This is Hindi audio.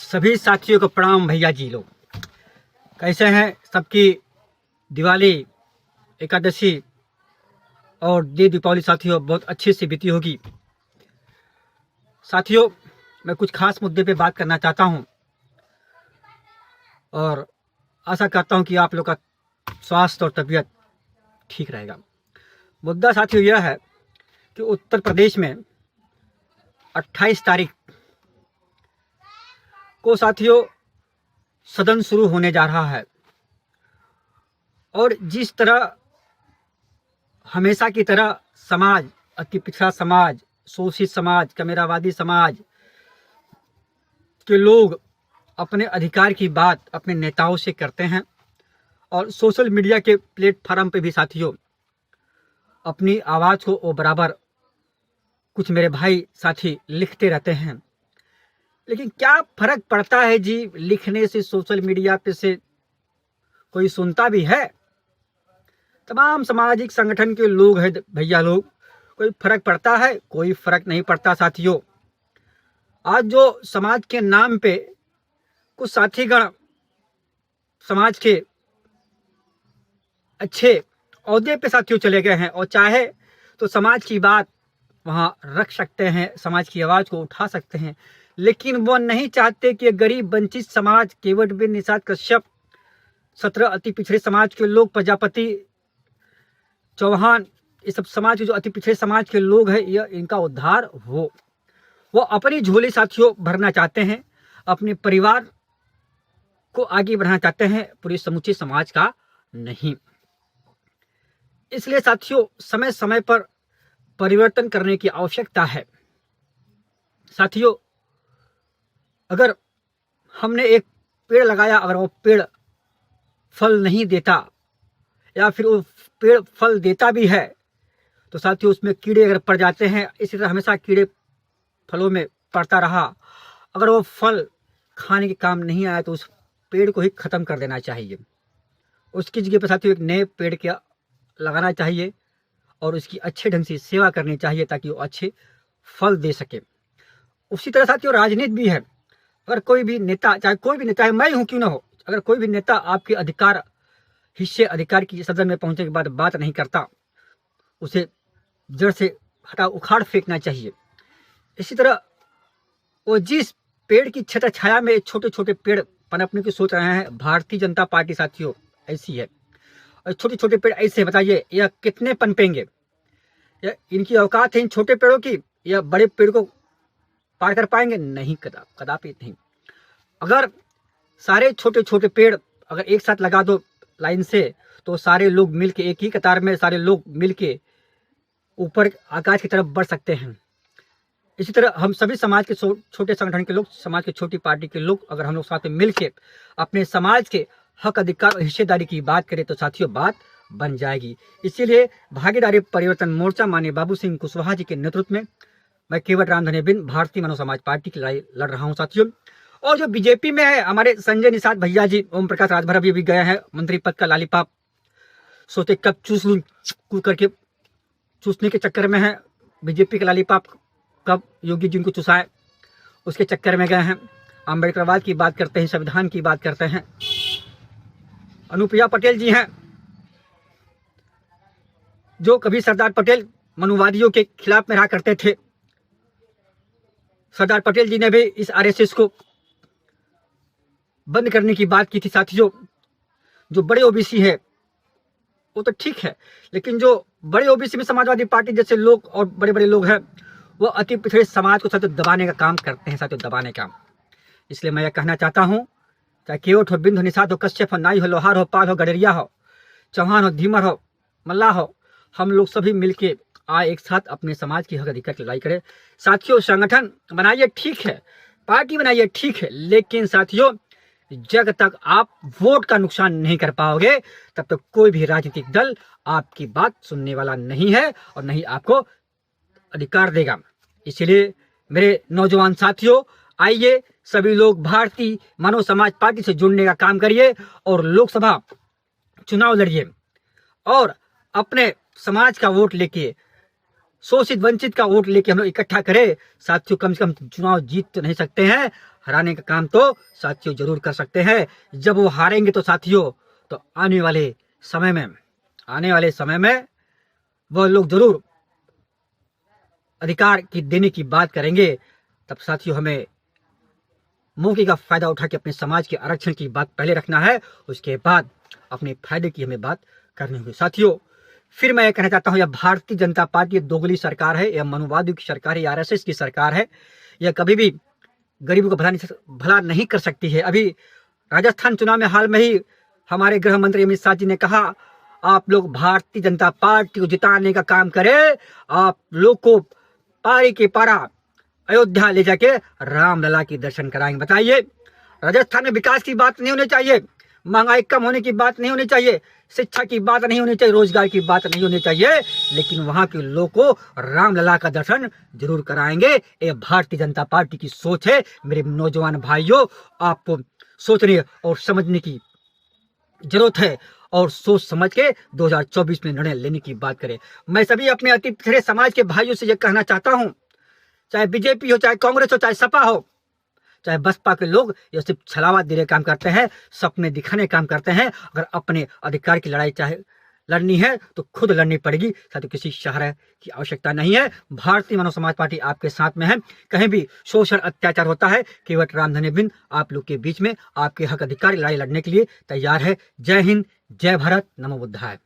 सभी साथियों को प्रणाम भैया जी लोग। कैसे हैं? सबकी दिवाली, एकादशी और दीपावली साथियों बहुत अच्छी से बीती होगी। साथियों, मैं कुछ खास मुद्दे पे बात करना चाहता हूं और आशा करता हूं कि आप लोग का स्वास्थ्य और तबीयत ठीक रहेगा। मुद्दा साथियों यह है कि उत्तर प्रदेश में 28 तारीख को साथियों सदन शुरू होने जा रहा है और जिस तरह हमेशा की तरह समाज, अति पिछड़ा समाज, शोषित समाज, कमेरावादी समाज के लोग अपने अधिकार की बात अपने नेताओं से करते हैं और सोशल मीडिया के प्लेटफॉर्म पे भी साथियों अपनी आवाज़ को वो बराबर कुछ मेरे भाई साथी लिखते रहते हैं। लेकिन क्या फर्क पड़ता है जी, लिखने से, सोशल मीडिया पे से कोई सुनता भी है? तमाम सामाजिक संगठन के लोग हैं भैया लोग, कोई फर्क पड़ता है? कोई फर्क नहीं पड़ता साथियों। आज जो समाज के नाम पे कुछ साथीगण समाज के अच्छे ओहदे पे साथियों चले गए हैं और चाहे तो समाज की बात वहां रख सकते हैं, समाज की आवाज को उठा सकते हैं, लेकिन वो नहीं चाहते कि गरीब वंचित समाज, केवट बिन निषाद कश्यप, 17 अति पिछड़े समाज के लोग, प्रजापति, चौहान, ये सब समाज के जो अति पिछड़े समाज के लोग हैं, यह इनका उद्धार हो। वो अपनी झोली साथियों भरना चाहते हैं, अपने परिवार को आगे बढ़ाना चाहते हैं, पूरे समूचे समाज का नहीं। इसलिए साथियों समय समय पर परिवर्तन करने की आवश्यकता है। साथियों, अगर हमने एक पेड़ लगाया, अगर वो पेड़ फल नहीं देता या फिर वो पेड़ फल देता भी है तो साथियों उसमें कीड़े अगर पड़ जाते हैं, इसी तरह हमेशा कीड़े फलों में पड़ता रहा, अगर वो फल खाने के काम नहीं आया तो उस पेड़ को ही खत्म कर देना चाहिए। उसकी जगह पर साथियों एक नए पेड़ के लगाना चाहिए और उसकी अच्छे ढंग से सेवा करनी चाहिए ताकि वो अच्छे फल दे सके। उसी तरह साथियों राजनीति भी है। अगर कोई भी नेता, चाहे कोई भी नेता है, मैं हूं क्यों ना हो, अगर कोई भी नेता आपके अधिकार हिस्से अधिकार की सदन में पहुंचने के बाद बात नहीं करता, उसे जड़ से हटा उखाड़ फेंकना चाहिए। इसी तरह वो जिस पेड़ की छत्र छाया में छोटे छोटे पेड़ पनपने की सोच रहे हैं, भारतीय जनता पार्टी साथियों ऐसी है। और छोटे छोटे पेड़ ऐसे बताइए यह कितने पनपेंगे? या इनकी औकात है इन छोटे पेड़ों की, या बड़े पेड़ को पार कर पाएंगे? नहीं, कदापि नहीं। अगर सारे छोटे छोटे पेड़ अगर एक साथ लगा दो लाइन से तो सारे लोग मिलके, एक ही कतार में सारे लोग मिलके ऊपर आकाश की तरफ बढ़ सकते हैं। इसी तरह हम सभी समाज के छोटे संगठन के लोग, समाज के छोटी पार्टी के लोग, अगर हम लोग साथ में मिलके अपने समाज के हक, अधिकार और हिस्सेदारी की बात करें तो साथियों बात बन जाएगी। इसीलिए भागीदारी परिवर्तन मोर्चा माननीय बाबू सिंह कुशवाहा जी के नेतृत्व में मैं केवट राम धने बिन भारतीय मानव समाज पार्टी की लड़ाई लड़ रहा हूं साथियों। और जो बीजेपी में है हमारे संजय निषाद भैया जी, ओम प्रकाश राजभर अभी भी गए हैं, मंत्री पद का लालीपाप सोते कब चूस लूं करके चूसने के चक्कर में है। बीजेपी का लालीपाप कब योगी जी को चुसाए उसके चक्कर में गए हैं। अम्बेडकरवाद की बात करते हैं, संविधान की बात करते हैं। अनुप्रिया पटेल जी हैं जो कभी सरदार पटेल मनुवादियों के खिलाफ में रहा करते थे। सरदार पटेल जी ने भी इस आरएसएस को बंद करने की बात की थी साथियों। जो बड़े ओबीसी है वो तो ठीक है, लेकिन जो बड़े ओबीसी में समाजवादी पार्टी जैसे लोग और बड़े बड़े लोग हैं वो अति पिछड़े समाज को साथियों दबाने का काम करते हैं, साथियों दबाने का। इसलिए मैं यह कहना चाहता हूं, चाहे केवट हो, बिंद हो, निषाद हो, कश्यप हो, नाई हो, लोहार हो, पाल हो, गडरिया हो, चौहान हो, धीमर हो, मल्ला हो, हम लोग सभी मिलके आए एक साथ अपने समाज की हक अधिकार की लड़ाई करें। साथियों संगठन बनाइए ठीक है, पार्टी बनाइए ठीक है, लेकिन साथियों जब तक आप वोट का नुकसान नहीं कर पाओगे तब तक कोई भी राजनीतिक दल आपकी बात सुनने वाला नहीं है और नहीं आपको अधिकार देगा। इसलिए मेरे नौजवान साथियों, आइए सभी लोग भारतीय मानव समाज पार्टी से जुड़ने का काम करिए और लोकसभा चुनाव लड़िए और अपने समाज का वोट लेके शोषित वंचित का वोट लेके हम लोग इकट्ठा करें साथियों, कम से कम चुनाव जीत तो नहीं सकते हैं, हराने का काम तो साथियों जरूर कर सकते हैं। जब वो हारेंगे तो साथियों, तो आने वाले समय में वो लोग जरूर अधिकार की देने की बात करेंगे। तब साथियों हमें मौके का फायदा उठा के अपने समाज के आरक्षण की बात पहले रखना है, उसके बाद अपने फायदे की हमें बात करनी होगी। साथियों फिर मैं कहना चाहता हूं, यह भारतीय जनता पार्टी दोगली सरकार है, यह मनुवादियों की सरकार है, आरएसएस की सरकार है। यह कभी भी गरीबों को भला नहीं कर सकती है। अभी राजस्थान चुनाव में हाल में ही हमारे गृह मंत्री अमित शाह जी ने कहा, आप लोग भारतीय जनता पार्टी को जिताने का काम करें, आप लोग को पारी के पारा अयोध्या ले जाके रामलला के दर्शन कराएंगे। बताइए, राजस्थान में विकास की बात नहीं होनी चाहिए, महंगाई कम होने की बात नहीं होनी चाहिए, शिक्षा की बात नहीं होनी चाहिए, रोजगार की बात नहीं होनी चाहिए, लेकिन वहां के लोगों को रामलला का दर्शन जरूर कराएंगे। ये भारतीय जनता पार्टी की सोच है। मेरे नौजवान भाइयों, आपको सोचने और समझने की जरूरत है और सोच समझ के 2024 में निर्णय लेने की बात करें। मैं सभी अपने अति पिछड़े समाज के भाइयों से यह कहना चाहता हूं, चाहे बीजेपी हो, चाहे कांग्रेस हो, चाहे सपा हो, चाहे बसपा के लोग, ये सिर्फ छलावा देने काम करते हैं, सपने दिखाने काम करते हैं। अगर अपने अधिकार की लड़ाई चाहे लड़नी है तो खुद लड़नी पड़ेगी, साथ ही किसी सहारा की आवश्यकता नहीं है। भारतीय मानव समाज पार्टी आपके साथ में है। कहीं भी शोषण अत्याचार होता है, केवल रामधनी बिंद आप लोग के बीच में आपके हक अधिकार की लड़ाई लड़ने के लिए तैयार है। जय हिंद, जय भारत, नमो बुद्धाय।